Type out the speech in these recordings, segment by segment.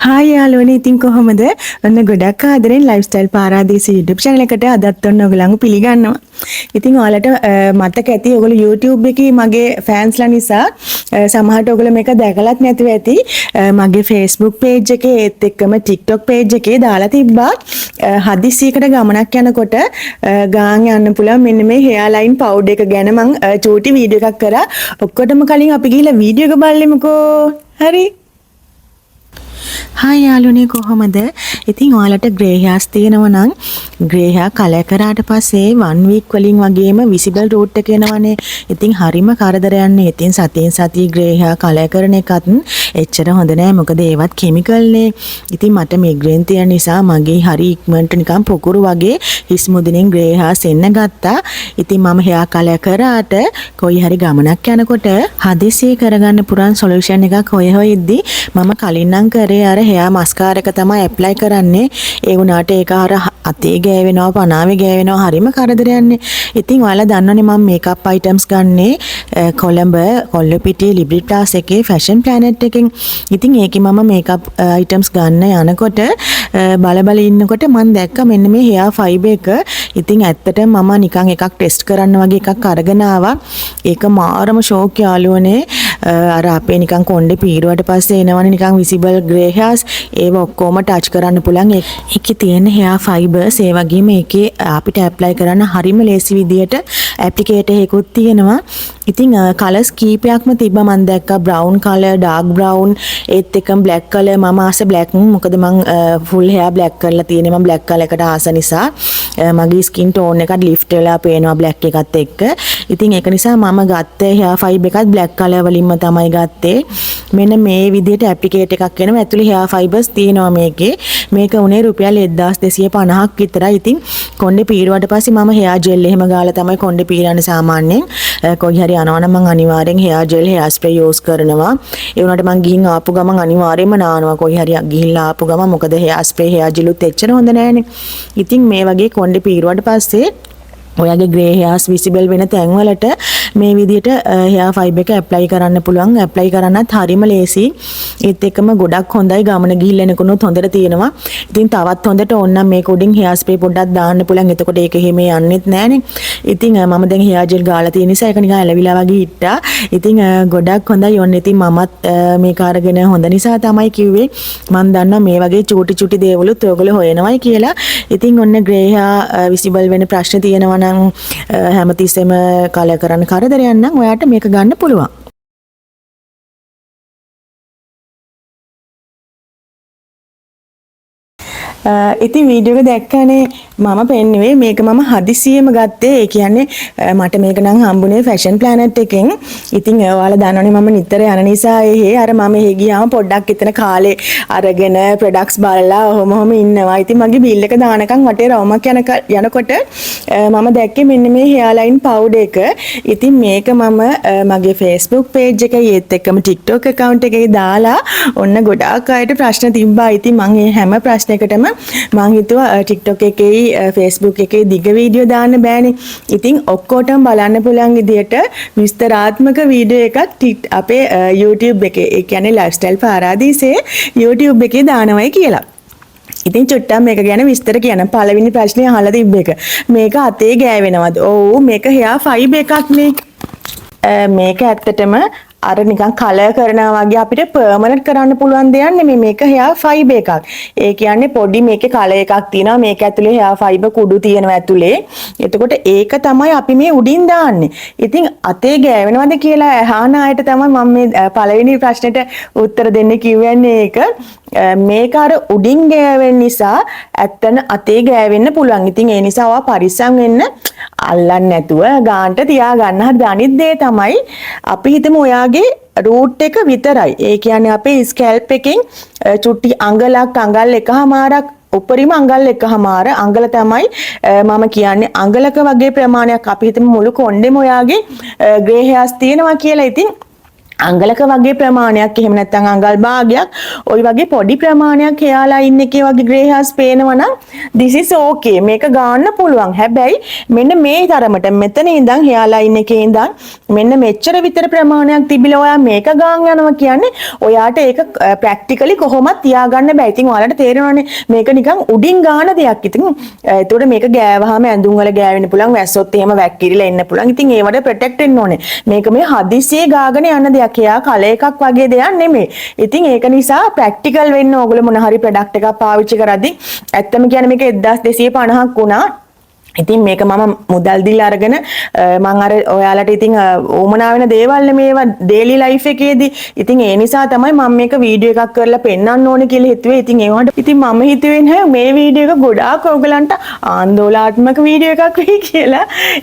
Hi යාළුවනේ ඉතින් කොහොමද? ඔන්න ගොඩක් ආදරෙන් ලයිෆ්ස්ටයිල් පාරාදීස YouTube channel එකට අදත් ඔන්න ඔයගලන්ව පිළිගන්නවා. ඉතින් ඔයාලට මතක ඇති ඔයගොල්ලෝ YouTube එකේ මගේ ෆෑන්ස්ලා නිසා සමහරට ඔයගොල්ලෝ මේක දැකලත් නැතුව ඇති. මගේ Facebook page එකේ ඒත් එක්කම TikTok page එකේ දාලා තිබ්බා. හදිස්සියකට ගමනක් යනකොට ගාන් යන්න පුළුවන් මෙන්න මේ hair line powder එක ගැන මම චූටි වීඩියෝ එකක් කරා. ඔක්කොටම කලින් අපි ගිහිල්ලා වීඩියෝ එක බලමුකෝ. හරි. හායි යාළුවනේ කොහොමද? ඉතින් ඔයාලට grey hairs තියෙනවා නම් grey hair කලර් කරාට පස්සේ 1 week වලින් වගේම visible root එක එනවනේ. ඉතින් හරිම කරදරයක් නේ. ඉතින් සතියෙන් සතිය grey hair කලර් කරන එකත් එච්චර හොඳ නෑ. මොකද ඒවත් chemical නේ. ඉතින් මට migraine තියෙන නිසා මගේ හරි ඉක්මනට නිකන් පොකුරු වගේ හිස් මුදුනින් grey hairs එන්න ගත්තා. ඉතින් මම hair කලර් කරාට කොයි හරි ගමනක් යනකොට හදිසියෙ කරගන්න පුරන් solution එකක් හොයද්දි මම කලින් නම් කරේ අර hair mascara එක තමයි apply කරන්නේ. ඒ වුණාට ඒක අර අතේ ගෑවෙනවා පනාවේ ගෑවෙනවා හරිම කරදරයක්නේ. ඉතින් ඔයාලා දන්නවනේ මම makeup items ගන්නේ කොළඹ කොල්ලපිටිය Libritas එකේ Fashion Planet එකෙන්. ඉතින් ඒකේ මම makeup items ගන්න යනකොට බල ඉන්නකොට මම දැක්ක මෙන්න මේ hair fiber එක. ඉතින් ඇත්තටම මම නිකන් එකක් ටෙස්ට් කරන්න වගේ එකක් අරගෙන ආවා. ඒක මාරම ෂෝක් යාළුවනේ. අර අපේ නිකන් කොණ්ඩේ පීරුවට පස්සේ එනවනේ නිකන් visible grey hairs ඒව ඔක්කොම ටච් කරන්න පුළුවන්. ඒකේ තියෙන hair fibers ඒ වගේම ඒකේ අපිට apply කරන්න හරිම ලේසි විදියට applicator එකකුත් තියෙනවා. ඉතින් කලර්ස් කීපයක්ම තිබ්බා. මම දැක්කා brown color, dark brown, ඒත් එක්කම black color. මම ආස black මොකද මම full hair black කරලා තියෙන්නේ. මම black color එකට ආස නිසා මගේ skin tone එකට lift වෙලා පේනවා black එකත් එක්ක. ඉතින් ඒක නිසා මම ගත්තේ hair fiber එකත් black color වලින්ම තමයි ගත්තේ. මෙන්න මේ විදිහට applicator එකක් එනවා. ඇතුලේ hair fibers තියෙනවා මේකේ. මේක උනේ රුපියල් 1250ක් විතරයි. ඉතින් කොණ්ඩේ පීරුවට පස්සේ මම hair gel එහෙම ගාලා තමයි කොණ්ඩේ පීරන්නේ සාමාන්‍යයෙන්. කොයි හරි යනවනම් මම අනිවාර්යෙන් hair gel hair spray use කරනවා. ඒ වුණාට මම ගිහින් ආපු ගමන් අනිවාර්යෙන්ම නානවා. කොයි හරි ගිහිල්ලා ආපු ගමන් මොකද hair spray hair gel උත් එච්චර හොඳ නෑනේ. ඉතින් මේ වගේ කොණ්ඩේ පීරුවට පස්සේ ඔයාගේ grey hairs visible වෙන තැන්වලට මේ විදිහට hair fiber එක apply කරන්න පුළුවන්. apply කරන්නත් හරිම ලේසි. ඒත් එක්කම ගොඩක් හොඳයි. ගමන ගිහිල්ලා එනකොනොත් හොඳට තියෙනවා. ඉතින් තවත් හොඳට ඕන නම් මේක උඩින් hair spray පොඩ්ඩක් දාන්න පුළුවන්. එතකොට ඒක එහෙම යන්නෙත් නෑනේ. ඉතින් මම දැන් hair gel ගාලා තියෙන නිසා ඒක නිකන් ඇලවිලා වගේ හිටා. ඉතින් ගොඩක් හොඳයි. ඔන්න ඉතින් මමත් මේක අරගෙන හොඳ නිසා තමයි කිව්වේ. මම දන්නවා මේ වගේ චූටි දේවලුත් ඔයගොල්ලෝ හොයනවායි කියලා. ඉතින් ඔන්න grey hair visible වෙන ප්‍රශ්න තියෙනවා නම් හැමතිස්සෙම කලර් කරන්න කරදරයක් නම් ඔයාට මේක ගන්න පුළුවන්. ඉතින් වීඩියෝ එක දැක්කනේ මම පෙන්නුවේ මේක මම හදිසියෙම ගත්තේ. ඒ කියන්නේ මට මේක නම් හම්බුනේ Fashion Planet එකෙන්. ඉතින් ඔයාලා දන්නවනේ මම නිතර යන නිසා අර මම එහෙ ගියාම පොඩ්ඩක් එතන කාලේ අරගෙන ප්‍රොඩක්ට්ස් බලලා ඔහොම ඉන්නවා. ඉතින් මගේ බිල් එක දානකම් වටේ රවුමක් යනකොට මම දැක්කේ මෙන්න මේ hair line powder එක. ඉතින් මේක මම මගේ Facebook page එකේ ඒත් එක්කම TikTok account එකේ දාලා ඔන්න ගොඩාක් අයට ප්‍රශ්න තිබ්බා. ඉතින් මම මේ හැම ප්‍රශ්නයකටම මම හිතුවා TikTok එකේ Facebook එකේ දිග වීඩියෝ දාන්න බෑනේ. ඉතින් ඔක්කොටම බලන්න පුළුවන් විදියට විස්තරාත්මක වීඩියෝ එකක් අපේ YouTube එකේ ඒ කියන්නේ lifestyle පාරාදීසේ YouTube එකේ දානවයි කියලා. ඉතින් චුට්ටක් මේක ගැන විස්තර කියන පළවෙනි ප්‍රශ්නේ අහලා තිබ්බ එක. මේක අතේ ගෑවෙනවද? ඔව් මේක hair fiber එකක් නේ. මේක ඇත්තටම අර නිකන් කලර් කරනවා වගේ අපිට පර්මනන්ට් කරන්න පුළුවන් දෙයක් නෙමෙයි. මේක hair fiber එකක්. ඒ කියන්නේ පොඩි මේකේ කලර් එකක් තියෙනවා. මේක ඇතුලේ hair fiber කුඩු තියෙනවා ඇතුලේ. එතකොට ඒක තමයි අපි මේ උඩින් දාන්නේ. ඉතින් අතේ ගෑවෙනවද කියලා අහන අයට තමයි මම මේ පළවෙනි ප්‍රශ්නෙට උත්තර දෙන්න කිව්වන්නේ ඒක. මේක අර උඩින් ගෑවෙන නිසා ඇත්තන අතේ ගෑවෙන්න පුළුවන්. ඉතින් ඒ නිසා ඔයා පරිස්සම් වෙන්න අල්ලන්න නැතුව ගානට තියාගන්න. හරි අනිත් දේ තමයි අපි හිතමු ඔයාගේ රූට් එක විතරයි. ඒ කියන්නේ අපේ ස්කැල්ප් එකෙන් චුට්ටි අඟල් එකමාරක් උපරිම අඟල් එකමාර අඟල තමයි මම කියන්නේ අඟලක වගේ ප්‍රමාණයක් අපි හිතමු මුළු කොණ්ඩෙම ඔයාගේ grey hairs තියෙනවා කියලා. ඉතින් අංගලක වගේ ප්‍රමාණයක් එහෙම නැත්නම් අංගල් භාගයක් ওই වගේ පොඩි ප්‍රමාණයක් hair line එකේ වගේ grey hairs පේනවා නම් this is okay මේක ගන්න පුළුවන්. හැබැයි මෙන්න මේ තරමට මෙතන ඉඳන් hair line එකේ ඉඳන් මෙන්න මෙච්චර විතර ප්‍රමාණයක් තිබිලා ඔයා මේක ගාන් යනවා කියන්නේ ඔයාට ඒක ප්‍රැක්ටිකලි කොහොමද තියාගන්න බෑ. ඉතින් ඔයාලට තේරෙනවනේ මේක නිකන් උඩින් ගාන දෙයක්. ඉතින් ඒතකොට මේක ගෑවහම ඇඳුම් වල ගෑවෙන්න පුළුවන්. වැස්සොත් එහෙම වැක්කිරිලා එන්න පුළුවන්. ඉතින් ඒවට ප්‍රොටෙක්ට් වෙන්න ඕනේ. මේක මේ හදිස්සියේ ගාගෙන යන දෙයක්. එයා කල එකක් වගේ දෙයක් නෙමෙයි. ඉතින් ඒක නිසා ප්‍රැක්ටිකල් වෙන්න ඕගොල්ලෝ මොන හරි ප්‍රොඩක්ට් එකක් පාවිච්චි කරද්දී ඇත්තම කියන්නේ මේක 1250ක් වුණා. ඉතින් මේක මම මුදල් දීලා අරගෙන මම අර ඔයාලට ඉතින් ඕමනා වෙන දේවල් මේවා ඩේලි ලයිෆ් එකේදී ඉතින් ඒ නිසා තමයි මම මේක වීඩියෝ එකක් කරලා පෙන්නන්න ඕනේ කියලා හිතුවේ. ඉතින් ඒවට ඉතින් මම හිතුවේ නෑ මේ වීඩියෝ එක ගොඩාක් ඔයගලන්ට ආందోලනාත්මක වීඩියෝ එකක් වෙයි කියලා.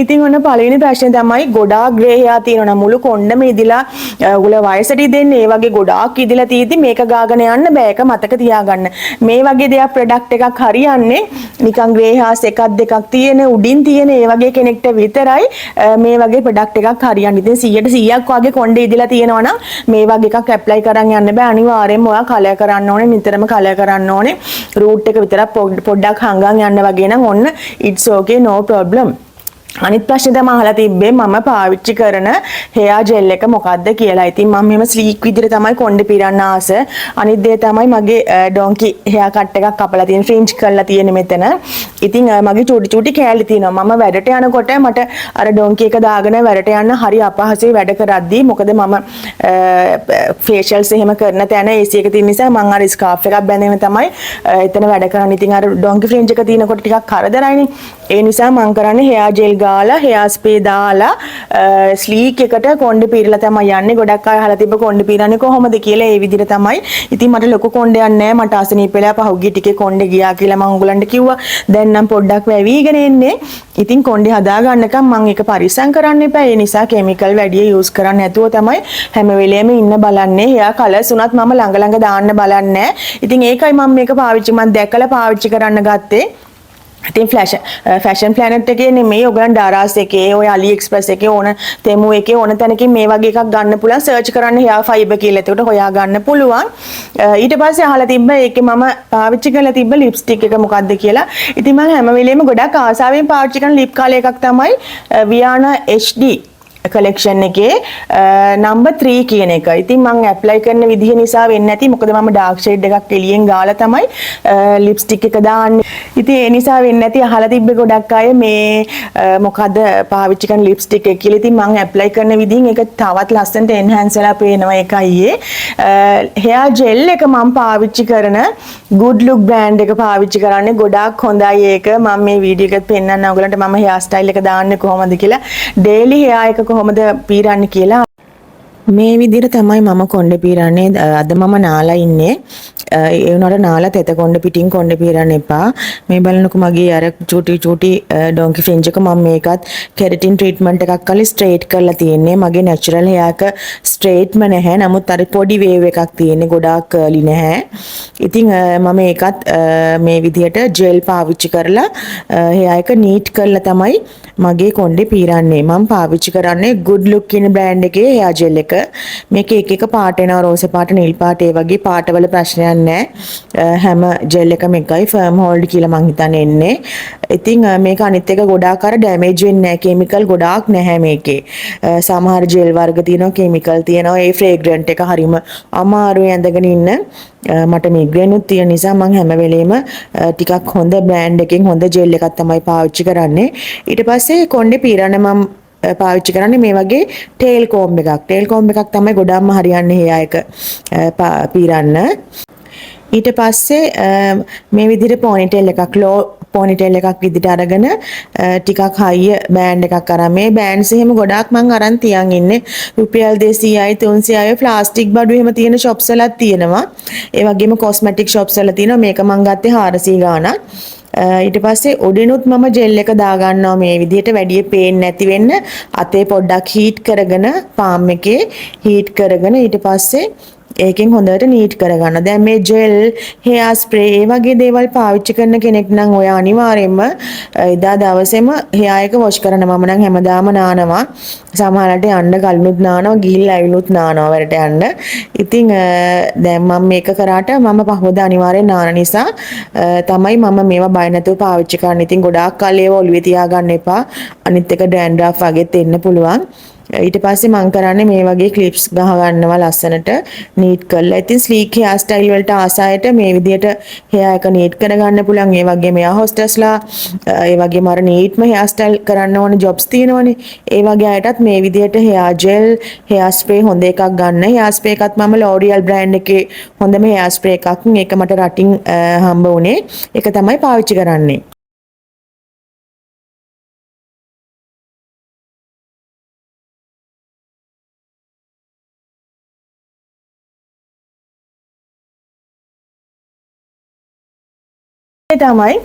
ඉතින් ඔන්න පළවෙනි ප්‍රශ්නේ තමයි ගොඩාක් ග්‍රේ හෙයා තියෙනවා මුළු කොණ්ඩෙම ඉදිලා ඔයගොල්ලෝ වයසට ඉදෙන්නේ ඒ වගේ ගොඩාක් ඉදිලා තියෙද්දි මේක ගාගෙන යන්න බෑ. ඒක මතක තියාගන්න. මේ වගේ දෙයක් ප්‍රොඩක්ට් එකක් හරියන්නේ නිකන් ග්‍රේ හාස් එකක් දෙකක් තියෙන උඩින් තියෙන ඒ වගේ කෙනෙක්ට විතරයි මේ වගේ ප්‍රොඩක්ට් එකක් හරියන්නේ. ඉතින් 100%ක් වගේ කොණ්ඩේ ඉදලා තියෙනවා නම් මේ වගේ එකක් ඇප්ලයි කරන් යන්න බෑ. අනිවාර්යයෙන්ම ඔයා කලර් කරන්න ඕනේ. නිතරම කලර් කරන්න ඕනේ. රූට් එක විතරක් පොඩ්ඩක් හංගන් යන්න වගේ නම් ඔන්න it's okay no problem. අනිත් ප්‍රශ්නේ තමයි අහලා තිබ්බේ මම පාවිච්චි කරන hair gel එක මොකක්ද කියලා. ඉතින් මම මෙහෙම sleek විදිහට තමයි කොණ්ඩේ පිරන්න ආස. අනිත් දේ තමයි මගේ donkey hair cut එකක් කපලා තියෙන fringe කරලා තියෙන මෙතන. ඉතින් මගේ චූටි කෑලි තියෙනවා. මම වැඩට යනකොට මට අර donkey එක දාගෙන වැඩට යන්න හරි අපහසුයි වැඩ කරද්දී. මොකද මම facials එහෙම කරන තැන AC එක තියෙන නිසා මම අර scarf එකක් බැඳගෙන තමයි එතන වැඩ කරන්නේ. ඉතින් අර donkey fringe එක තියෙනකොට ටිකක් කරදරයිනේ. ඒ නිසා මම කරන්නේ hair gel ගාලා hair spray දාලා ස්ලීක් එකට කොණ්ඩේ පීරලා තමයි යන්නේ. ගොඩක් අය අහලා තිබ්බ කොණ්ඩේ පීරන්නේ කොහොමද කියලා. ඒ විදිහට තමයි. ඉතින් මට ලොකු කොණ්ඩයක් නැහැ. මට අසනීප වෙලා පහුගිය ටිකේ කොණ්ඩේ ගියා කියලා මම උගලන්ට කිව්වා. දැන් නම් පොඩ්ඩක් වැවිගෙන එන්නේ. ඉතින් කොණ්ඩේ හදා ගන්නකම් මම ඒක පරිස්සම් කරන්න එපා. ඒ නිසා කිමිකල් වැඩි යූස් කරන්න නැතුව තමයි හැම වෙලේම ඉන්න බලන්නේ. hair colors උනත් මම ළඟ දාන්න බලන්නේ. ඉතින් ඒකයි මම මේක පාවිච්චි මම දැකලා පාවිච්චි කරන්න ගත්තේ. ඉතින් ෆැෂන් ප්ලැනට් එකේ නෙමෙයි ඔයගලන් ඩාරාස් එකේ ඔය අලි එක්ස්ප්‍රස් එකේ ඕන තෙමු එකේ ඕන තැනකින් මේ වගේ එකක් ගන්න පුළුවන්. සර්ච් කරන්න hair fiber කියලා. එතකොට හොයා ගන්න පුළුවන්. ඊට පස්සේ අහලා තිබ්බ ඒකේ මම පාවිච්චි කරලා තිබ්බ ලිප්ස්ටික් එක මොකක්ද කියලා. ඉතින් මම හැම වෙලේම ගොඩක් ආසාවෙන් පාවිච්චි කරන ලිප් කලර් එකක් තමයි Viana HD collection එකේ number 3 කියන එක. ඉතින් මම ඇප්ලයි කරන විදිහ නිසා වෙන්නේ නැති. මොකද මම dark shade එකක් එළියෙන් ගාලා තමයි ලිප්ස්ටික් එක දාන්නේ. ඉතින් ඒ නිසා වෙන්නේ නැති. අහලා තිබ්බේ ගොඩක් අය මේ මොකද පාවිච්චි කරන ලිප්ස්ටික් එක කියලා. ඉතින් මම ඇප්ලයි කරන විදිහින් ඒක තවත් ලස්සනට එන්හාන්ස් වෙලා පේනවා ඒකයි ඒ. hair gel එක මම පාවිච්චි කරන good look brand එක පාවිච්චි කරන්නේ ගොඩාක් හොඳයි ඒක. මම මේ වීඩියෝ එකත් පෙන්නන්න ඔයගලන්ට මම hair style එක දාන්නේ කොහොමද කියලා. daily hair එක කොහොමද පීරන්නේ කියලා මේ විදිහට තමයි මම කොණ්ඩේ පීරන්නේ. අද මම නාලා ඉන්නේ. ඒ උනාට නාලා තෙත කොණ්ඩේ පිටින් කොණ්ඩේ පීරන්න එපා. මේ බලන්නකො මගේ අර චූටි ඩොන්කි ෆ්‍රින්ජ් එක මම මේකත් කෙරටින් ට්‍රීට්මන්ට් එකක් කරලා ස්ට්‍රේට් කරලා තියෙන්නේ. මගේ නැචරල් හෙයාර් එක ස්ට්‍රේට්ම නැහැ. නමුත් අර පොඩි වේව් එකක් තියෙන්නේ. ගොඩාක් කර්ලි නැහැ. ඉතින් මම ඒකත් මේ විදිහට ජෙල් පාවිච්චි කරලා හෙයාර් එක නීට් කරලා තමයි මගේ කොණ්ඩේ පීරන්නේ. මම පාවිච්චි කරන්නේ good look කියන බ්‍රෑන්ඩ් එකේ හෙයාර් ජෙල් එක. මේක එක පාට එනවා. රෝස පාට, නිල් පාට, ඒ වගේ පාටවල ප්‍රශ්නයක් නැහැ. හැම ජෙල් එකම එකයි. ෆර්ම් හෝල්ඩ් කියලා මං හිතන්නේ එන්නේ. ඉතින් මේක අනිත් එක ගොඩාක් අර ඩැමේජ් වෙන්නේ නැහැ. කිමිකල් ගොඩාක් නැහැ මේකේ. සමහර ජෙල් වර්ග තියෙනවා, කිමිකල් තියෙනවා. ඒ ෆ්‍රේග්‍රන්ට් එක හරිම අමාරුයි ඇඳගෙන ඉන්න. මට මිග්‍රේනුත් තියෙන නිසා මම හැම වෙලේම ටිකක් හොඳ බ්‍රෑන්ඩ් එකකින් හොඳ ජෙල් එකක් තමයි පාවිච්චි කරන්නේ. ඊට පස්සේ කොණ්ඩේ පීරන්න මම පාවිච්චි කරන්නේ මේ වගේ ටේල් කෝම්බ් එකක්. ටේල් කෝම්බ් එකක් තමයි ගොඩාක්ම හරියන්නේ හෙයා එක පීරන්න. ඊට පස්සේ මේ විදිහට පොනිටේල් එකක් ලෝ පොනිටේල් එකක් විදිහට අරගෙන ටිකක් හයිය බෑන්ඩ් එකක් අරන් මේ බෑන්ඩ්ස් එහෙම ගොඩාක් මං අරන් තියන් ඉන්නේ. රුපියල් 200යි 300යි ප්ලාස්ටික් බඩු එහෙම තියෙන shops වලත් තියෙනවා. ඒ වගේම කොස්මැටික් shops වල තියෙනවා. මේක මං ගත්තේ 400 ගාණක්. ඊට පස්සේ උඩිනුත් මම ජෙල් එක දා ගන්නවා මේ විදිහට වැඩි පේන්නේ නැති වෙන්න. අතේ පොඩ්ඩක් හීට් කරගෙන පාම් එකේ හීට් කරගෙන ඊට පස්සේ ඒකෙන් හොඳට නීට් කරගන්න. දැන් මේ ජෙල්, හෙයා ස්ප්‍රේ ඒ වගේ දේවල් පාවිච්චි කරන කෙනෙක් නම් ඔය අනිවාර්යයෙන්ම එදා දවසේම හෙයා එක වොෂ් කරන්න. මම නම් හැමදාම නානවා. සමහරවිට යන්න කලිනුත් නානවා, ගිහිල්ලා ඇවිලුත් නානවා වලට යන්න. ඉතින් දැන් මම මේක කරාට මම පහවදා අනිවාර්යෙන් නාන නිසා තමයි මම මේවා බය නැතුව පාවිච්චි කරන්නේ. ඉතින් ගොඩාක් කල් ඒව ඔළුවේ තියාගන්න එපා. අනිත් එක ඩෑන්ඩ්‍රෆ් වගේත් එන්න පුළුවන්. ඊට පස්සේ මම කරන්නේ මේ වගේ ක්ලිප්ස් ගහ ගන්නවා ලස්සනට නීට් කරලා. ඉතින් ස්ලීක් හෙයා ස්ටයිල් වලට ආසායට මේ විදිහට හෙයා එක නීට් කරගන්න පුළුවන්. ඒ වගේම එයා හොස්ටස්ලා ඒ වගේම අර නීට්ම හෙයා ස්ටයිල් කරන්න ඕනේ ජොබ්ස් තියෙනවනේ. ඒ වගේ අයටත් මේ විදිහට හෙයා ජෙල්, හෙයා ස්ප්‍රේ හොඳ එකක් ගන්න. හෙයා ස්ප්‍රේ එකත් මම ලෝරියල් බ්‍රෑන්ඩ් එකේ හොඳම හෙයා ස්ප්‍රේ එකක්. ඒක මට රටින් හම්බ වුණේ. ඒක තමයි පාවිච්චි කරන්නේ. තමයි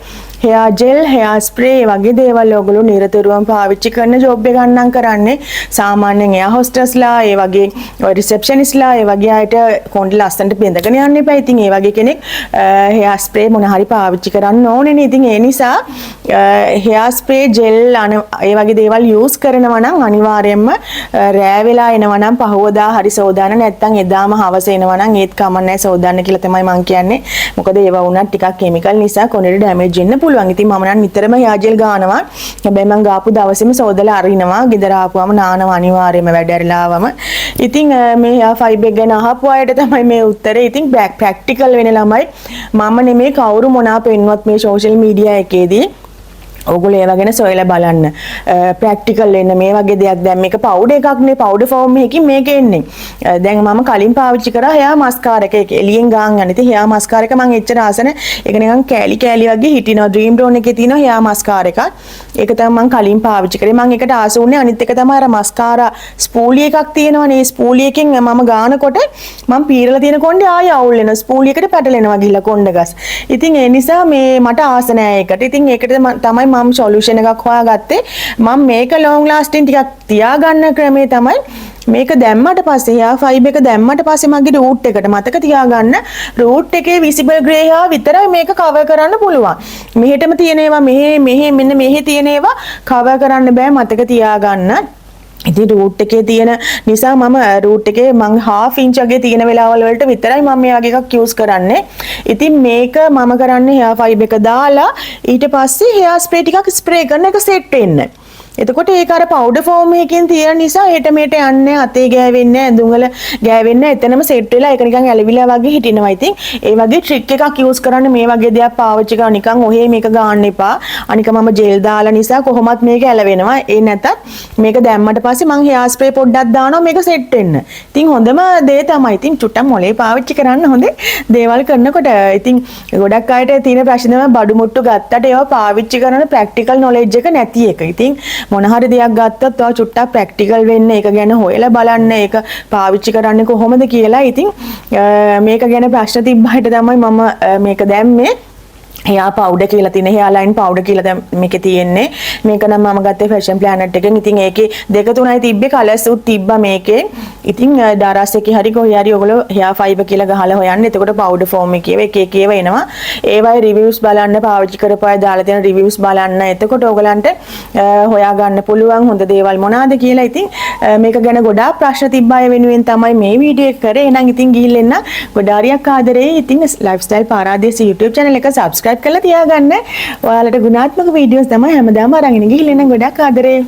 හෙයා ජෙල්, හෙයා ස්ප්‍රේ වගේ දේවල් ඔයගොල්ලෝ නිරතුරුවම පාවිච්චි කරන ජොබ් එක ගන්නම් කරන්නේ. සාමාන්‍යයෙන් එයා හොස්ටස්ලා, ඒ වගේ රිසෙප්ෂනිස්ලා, ඒ වගේ අයට කොණ්ඩේ ලස්සනට බැඳගෙන යන්න එපා. ඉතින් ඒ වගේ කෙනෙක් හෙයා ස්ප්‍රේ මොන හරි පාවිච්චි කරන්න ඕනේනේ. ඉතින් ඒ නිසා හෙයා ස්ප්‍රේ, ජෙල් ඒ වගේ දේවල් යූස් කරනවා නම් අනිවාර්යයෙන්ම රෑ වෙලා එනවා නම් පහවදා හරි සෝදාන, නැත්නම් එදාම හවස එනවා නම් ඒත් කමන්නේ සෝදාන්න කියලා තමයි මම කියන්නේ. මොකද ඒවා වුණත් ටිකක් කෙමිකල් නිසා කොණ්ඩේට ඩැමේජ් වෙන්න පුළුවන්. ඉතින් මම නම් නිතරම හෙයා ජෙල් ගන්නවා. හැබැයි මම ගාපු දවසේම සෝදලා අරිනවා. ගෙදර ආපුවම නානවා අනිවාර්යයෙන්ම වැඩ ඇරලා ආවම. ඉතින් මේ හෙයා ෆයිබර් ගැන අහපු අයට තමයි මේ උත්තරේ. ඉතින් ප්‍රැක්ටිකල් වෙන ළමයි මම නෙමේ කවුරු මොනවා පෙන්නුවත් මේ සෝෂල් මීඩියා එකේදී ඔයගොල්ලෝ ඒවා ගැන සොයලා බලන්න. ප්‍රැක්ටිකල් වෙන්න මේ වගේ දෙයක්. දැන් මේක පවුඩර් එකක් නේ, පවුඩර් ෆෝම් එකකින් මේක එන්නේ. දැන් මම කලින් පාවිච්චි කරා හෙයා මස්කාරා එක එළියෙන් ගාන් යන. ඉතින් හෙයා මස්කාරා එක මම එච්චර ආස නැහැ. ඒක නිකන් කෑලි කෑලි වගේ හිටිනවා. ඩ්‍රීම් රෝන් එකේ තියෙනවා හෙයා මස්කාරා එකක්. ඒක තමයි මම කලින් පාවිච්චි කරේ. මම ඒකට ආස වුණේ. අනිත් එක තමයි අර මස්කාරා ස්පූලි එකක් තියෙනවනේ. ස්පූලි එකෙන් මම ගානකොට මම පීරලා තියෙන කොණ්ඩේ ආය අවුල් වෙනවා. ස්පූලි එකට පැටලෙනවා ගිහිල්ලා කොණ්ඩ ගස්. ඉතින් ඒ නිසා මේ මට ආස නැහැ ඒකට. ඉතින් ඒකට තමයි මම සොලියුෂන් එකක් හොයාගත්තේ. මම මේක ලොන්ග් ලාස්ටිං ටිකක් තියාගන්න ක්‍රමේ තමයි මේක දැම්මට පස්සේ හෙයා ෆයිබර් එක දැම්මට පස්සේ මගේ රූට් එකට මතක තියාගන්න රූට් එකේ විසිබල් ග්‍රේ හෙයා විතරයි මේක කවර් කරන්න පුළුවන්. මෙහෙටම තියෙන ඒවා මෙන්න මෙහෙ තියෙන ඒවා කවර් කරන්න බෑ මතක තියාගන්න. ඉතින් රූට් එකේ තියෙන නිසා මම රූට් එකේ මම half inch වගේ තියෙන වෙලාවල් වලට විතරයි මම මේ වගේ එකක් යූස් කරන්නේ. ඉතින් මේක මම කරන්නේ හෙයා ෆයිබර් එක දාලා ඊට පස්සේ හෙයා ස්ප්‍රේ ටිකක් ස්ප්‍රේ කරන එක සෙට් වෙන්න. එතකොට ඒක අර පවුඩර් ෆෝම් එකකින් තියෙන නිසා හෙට මෙහෙට යන්නේ අතේ ගෑවෙන්නේ ඇඳුම් වල ගෑවෙන්නේ එතනම සෙට් වෙලා ඒක නිකන් ඇලවිලා වගේ හිටිනවා. ඉතින් ඒ වගේ ට්‍රික් එකක් යූස් කරන්න මේ වගේ දෙයක් පාවිච්චි කරා නිකන් ඔහේ මේක ගන්න එපා. අනික මම ජෙල් දාලා නිසා කොහොමත් මේක ඇලවෙනවා. ඒ නැතත් මේක දැම්මට පස්සේ මම හෙයා ස්ප්‍රේ පොඩ්ඩක් දානවා මේක සෙට් වෙන්න. ඉතින් හොඳම දේ තමයි. ඉතින් චුට්ටක් මොලේ පාවිච්චි කරන්න හොඳේ දේවල් කරනකොට. ඉතින් ගොඩක් අයට තියෙන ප්‍රශ්න තමයි බඩු මුට්ටු ගත්තට ඒවා පාවිච්චි කරන ප්‍රැක්ටිකල් නොලෙජ් එක නැති එක. ඉතින් මොන හරි දෙයක් ගත්තත් ඔයා චුට්ටක් ප්‍රැක්ටිකල් වෙන්න, ඒක ගැන හොයලා බලන්න, ඒක පාවිච්චි කරන්නේ කොහොමද කියලා. ඉතින් මේක ගැන ප්‍රශ්න තිබ්බහිට තමයි මම මේක දැම්මේ. හෙයා පවුඩර් කියලා තියෙන හෙයා ලයින් පවුඩර් කියලා දැන් මේකේ තියෙන්නේ. මේක නම් මම ගත්තේ ෆැෂන් ප්ලැනට් එකෙන්. ඉතින් ඒකේ දෙක තුනයි තිබ්බේ, කලර්ස් උත් තිබ්බා මේකේ. ඉතින් ඩාරාස් එකේ හරි කොහේ හරි ඔයගොල්ලෝ හෙයා ෆයිබර් කියලා ගහලා හොයන්න. එතකොට පවුඩර් ෆෝම් එකේ එක එක ඒවා එනවා. ඒවායේ රිවිව්ස් බලන්න, පාවිච්චි කරපු අය දාලා තියෙන රිවිව්ස් බලන්න. එතකොට ඔයගලන්ට හොයා ගන්න පුළුවන් හොඳ දේවල් මොනවාද කියලා. ඉතින් මේක ගැන ගොඩාක් ප්‍රශ්න තිබ්බ අය වෙනුවෙන් තමයි මේ වීඩියෝ එක කරේ. එහෙනම් ඉතින් ගිහින් එන්න ගොඩාරියක් ආදරේ. ඉතින් ලයිෆ්ස්ටයිල් පාරාදීස YouTube channel එක subscribe කරලා තියාගන්න. ඔයාලට ගුණාත්මක වීඩියෝස් තමයි හැමදාම අරගෙන ගිහින් එන්න. ගොඩක් ආදරේ.